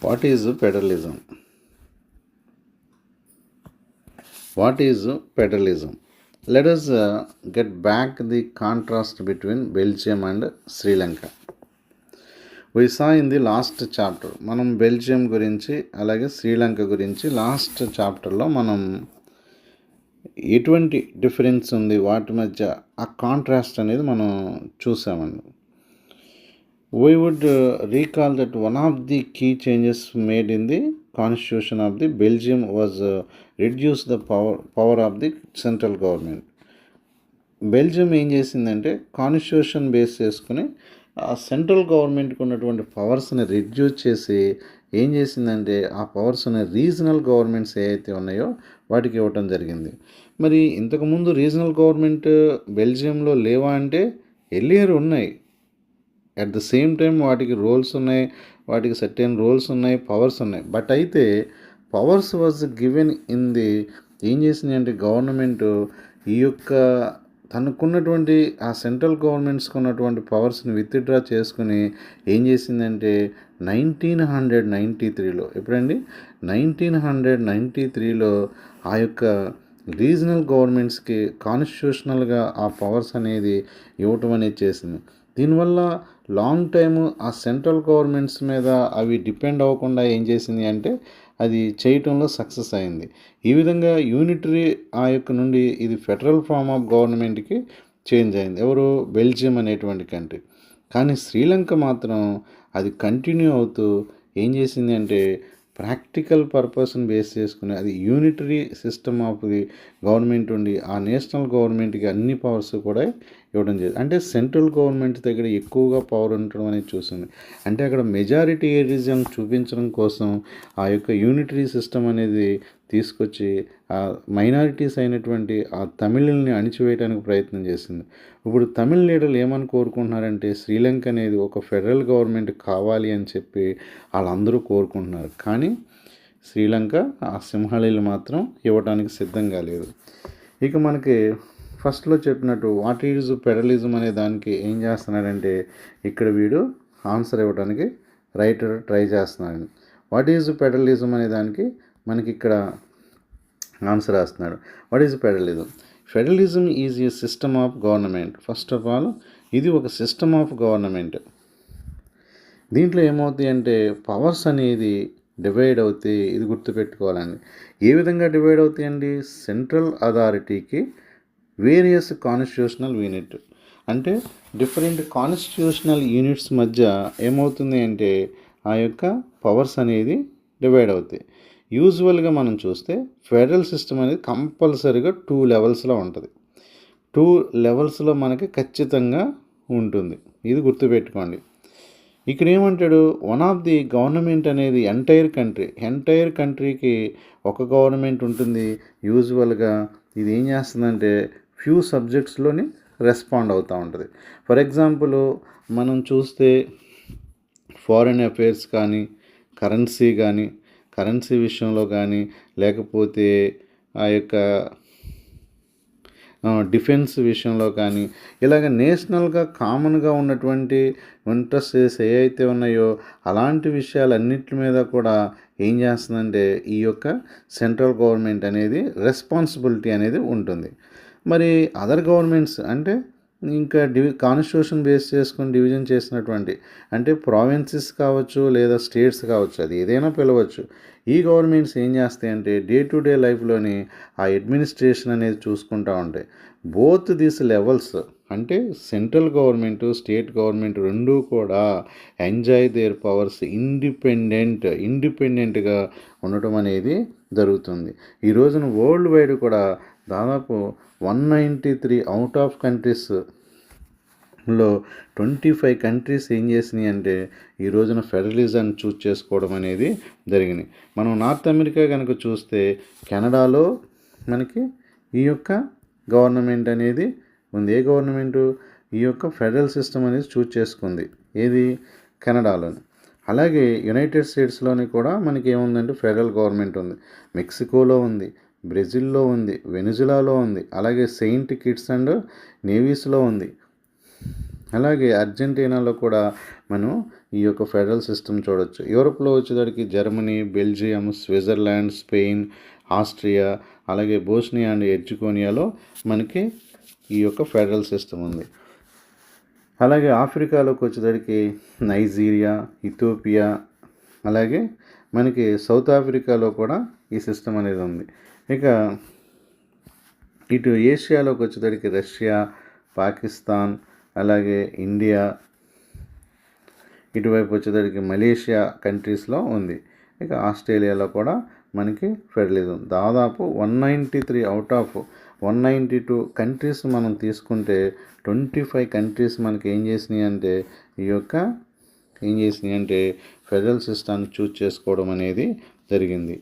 What is federalism? What is federalism? Let us get back the contrast between Belgium and Sri Lanka. We saw in the last chapter, మనం Belgium గురించి అలాగే శ్రీలంక గురించి last చాప్టర్లో మనం ఎటువంటి difference ఉంది వాటి మధ్య ఆ కాంట్రాస్ట్ అనేది మనం చూసామండి. We would recall that one of the key changes made in the constitution of the Belgium was reduce the power of the central government. Belgium ఏం చేసిందంటే కాన్స్టిట్యూషన్ బేస్ చేసుకుని ఆ సెంట్రల్ గవర్నమెంట్కి ఉన్నటువంటి పవర్స్ని రిడ్యూస్ చేసి ఏం చేసిందంటే ఆ పవర్స్ని రీజనల్ గవర్నమెంట్స్ ఏవైతే ఉన్నాయో వాటికి ఇవ్వటం జరిగింది. మరి ఇంతకుముందు రీజనల్ గవర్నమెంట్ బెల్జియంలో లేవా అంటే ఎర్లియర్ ఉన్నాయి. అట్ ద సేమ్ టైం వాటికి రోల్స్ ఉన్నాయి, వాటికి సర్టెన్ రోల్స్ ఉన్నాయి, పవర్స్ ఉన్నాయి. బట్ అయితే powers was given in the ఏం చేసింది అంటే గవర్నమెంట్ ఈ యొక్క తనకున్నటువంటి ఆ సెంట్రల్ గవర్నమెంట్స్కి ఉన్నటువంటి పవర్స్ని విత్డ్రా చేసుకుని ఏం చేసిందంటే 1993లో ఎప్పుడండి 1993లో ఆ యొక్క రీజనల్ గవర్నమెంట్స్కి కాన్స్టిట్యూషనల్గా ఆ పవర్స్ అనేది ఇవ్వటం అనేది చేసింది. దీనివల్ల లాంగ్ టైము ఆ సెంట్రల్ గవర్నమెంట్స్ మీద అవి డిపెండ్ అవ్వకుండా ఏం చేసింది అంటే అది చేయటంలో సక్సెస్ అయింది. ఈ విధంగా యూనిటరీ ఆ యొక్క నుండి ఇది ఫెడరల్ ఫార్మ్ ఆఫ్ గవర్నమెంట్కి చేంజ్ అయింది. ఎవరు? బెల్జియం అనేటువంటి కంట్రీ. కానీ శ్రీలంక మాత్రం అది కంటిన్యూ అవుతూ ఏం చేసింది అంటే ప్రాక్టికల్ పర్పస్ని బేస్ చేసుకుని అది unitary system of the government ఉండి ఆ నేషనల్ గవర్నమెంట్కి అన్ని పవర్స్ కూడా ఇవ్వడం జరిగింది. అంటే సెంట్రల్ గవర్నమెంట్ దగ్గర ఎక్కువగా పవర్ ఉండడం అనేది చూసింది. అంటే అక్కడ మెజారిటీరిజం చూపించడం కోసం ఆ యొక్క యూనిటరీ సిస్టమ్ అనేది తీసుకొచ్చి ఆ మైనారిటీస్ అయినటువంటి ఆ తమిళుల్ని అణిచివేయడానికి ప్రయత్నం చేసింది. ఇప్పుడు తమిళ్ లీడర్లు ఏమని కోరుకుంటున్నారంటే శ్రీలంక అనేది ఒక ఫెడరల్ గవర్నమెంట్ కావాలి అని చెప్పి వాళ్ళందరూ కోరుకుంటున్నారు. కానీ శ్రీలంక ఆ సింహళీలు మాత్రం ఇవ్వడానికి సిద్ధంగా లేదు. ఇక మనకి ఫస్ట్లో చెప్పినట్టు వాట్ ఈజ్ ఫెడరలిజం అనే దానికి ఏం చేస్తున్నాడంటే ఇక్కడ వీడు ఆన్సర్ ఇవ్వడానికి రైటర్ ట్రై చేస్తున్నాడు. వాట్ ఈజ్ ఫెడరలిజం అనే దానికి మనకి ఇక్కడ ఆన్సర్ రాస్తున్నాడు. What is federalism? Federalism is a system of government. First of all ఇది ఒక సిస్టమ్ ఆఫ్ గవర్నమెంట్. దీంట్లో ఏమవుతాయి అంటే పవర్స్ అనేది డివైడ్ అవుతాయి. ఇది గుర్తుపెట్టుకోవాలండి. ఏ విధంగా డివైడ్ అవుతాయండి? సెంట్రల్ అథారిటీకి వేరియస్ కాన్స్టిట్యూషనల్ యూనిట్ అంటే డిఫరెంట్ కాన్స్టిట్యూషనల్ యూనిట్స్ మధ్య ఏమవుతుంది అంటే ఆ యొక్క పవర్స్ అనేది డివైడ్ అవుతాయి. యూజువల్గా మనం చూస్తే ఫెడరల్ సిస్టమ్ అనేది కంపల్సరీగా 2 లెవెల్స్లో ఉంటుంది. 2 లెవెల్స్లో మనకి ఖచ్చితంగా ఉంటుంది. ఇది గుర్తుపెట్టుకోండి. ఇక్కడ ఏమంటాడు? వన్ ఆఫ్ ది గవర్నమెంట్ అనేది ఎంటైర్ కంట్రీకి ఒక గవర్నమెంట్ ఉంటుంది. యూజువల్గా ఇది ఏం చేస్తుందంటే ఫ్యూ సబ్జెక్ట్స్లోని రెస్పాండ్ అవుతూ ఉంటుంది. ఫర్ ఎగ్జాంపుల్ మనం చూస్తే ఫారిన్ అఫైర్స్ కానీ కరెన్సీ విషయంలో కానీ లేకపోతే ఆ యొక్క డిఫెన్స్ విషయంలో కానీ ఇలాగ నేషనల్గా కామన్గా ఉన్నటువంటి ఇంట్రెస్ట్స్ ఏవైతే ఉన్నాయో అలాంటి విషయాలన్నిటి మీద కూడా ఏం చేస్తుందంటే ఈ యొక్క సెంట్రల్ గవర్నమెంట్ అనేది రెస్పాన్సిబిలిటీ అనేది ఉంటుంది. మరి అదర్ గవర్నమెంట్స్ అంటే ఇంకా కాన్స్టిట్యూషన్ బేస్ చేసుకొని డివిజన్ చేసినటువంటి అంటే ప్రావిన్సెస్ కావచ్చు లేదా స్టేట్స్ కావచ్చు, అది ఏదైనా పిలవచ్చు. ఈ గవర్నమెంట్స్ ఏం చేస్తాయంటే డే టు డే లైఫ్లోని ఆ అడ్మినిస్ట్రేషన్ అనేది చూసుకుంటూ ఉంటాయి. బోత్ దీస్ లెవెల్స్ అంటే సెంట్రల్ గవర్నమెంట్ స్టేట్ గవర్నమెంట్ రెండూ కూడా ఎంజాయ్ దేర్ పవర్స్ ఇండిపెండెంట్గా ఉండటం అనేది జరుగుతుంది. ఈ రోజున వరల్డ్ వైడ్ కూడా దాదాపు 193 అవుట్ ఆఫ్ కంట్రీస్లో 25 కంట్రీస్ ఏం చేసినాయి అంటే ఈ రోజున ఫెడరలిజాన్ని చూస్ చేసుకోవడం అనేది జరిగింది. మనం నార్త్ అమెరికా కనుక చూస్తే కెనడాలో మనకి ఈ యొక్క గవర్నమెంట్ అనేది ఉంది. ఏ గవర్నమెంటు? ఈ యొక్క ఫెడరల్ సిస్టమ్ అనేది చూస్ చేసుకుంది. ఏది? కెనడాలోని. అలాగే యునైటెడ్ స్టేట్స్లోని కూడా మనకి ఏముందంటే ఫెడరల్ గవర్నమెంట్ ఉంది. మెక్సికోలో ఉంది, బ్రెజిల్లో ఉంది, వెనిజులాలో ఉంది, అలాగే సెయింట్ కిట్స్ అండ్ నేవీస్లో ఉంది, అలాగే అర్జెంటీనాలో కూడా మనం ఈ యొక్క ఫెడరల్ సిస్టమ్ చూడొచ్చు. యూరోప్లో వచ్చేసరికి Germany, Belgium, Switzerland, Spain, Austria, అలాగే బోస్నియా అండ్ హెర్జగోవినాలో మనకి ఈ యొక్క ఫెడరల్ సిస్టమ్ ఉంది. అలాగే ఆఫ్రికాలోకి వచ్చేసరికి నైజీరియా, ఇథియోపియా, అలాగే మనకి సౌత్ ఆఫ్రికాలో కూడా ఈ సిస్టమ్ అనేది ఉంది. ఇక ఇటు ఏషియాలోకి వచ్చేసరికి రష్యా, పాకిస్తాన్, అలాగే ఇండియా, ఇటువైపు వచ్చేసరికి మలేషియా కంట్రీస్లో ఉంది. ఇక ఆస్ట్రేలియాలో కూడా మనకి ఫెడరలిజం దాదాపు 193 అవుట్ ఆఫ్ 192 కంట్రీస్ మనం తీసుకుంటే 25 కంట్రీస్ మనకి ఏం చేసినాయి అంటే ఫెడరల్ సిస్టమ్ని చూస్ చేసుకోవడం అనేది జరిగింది.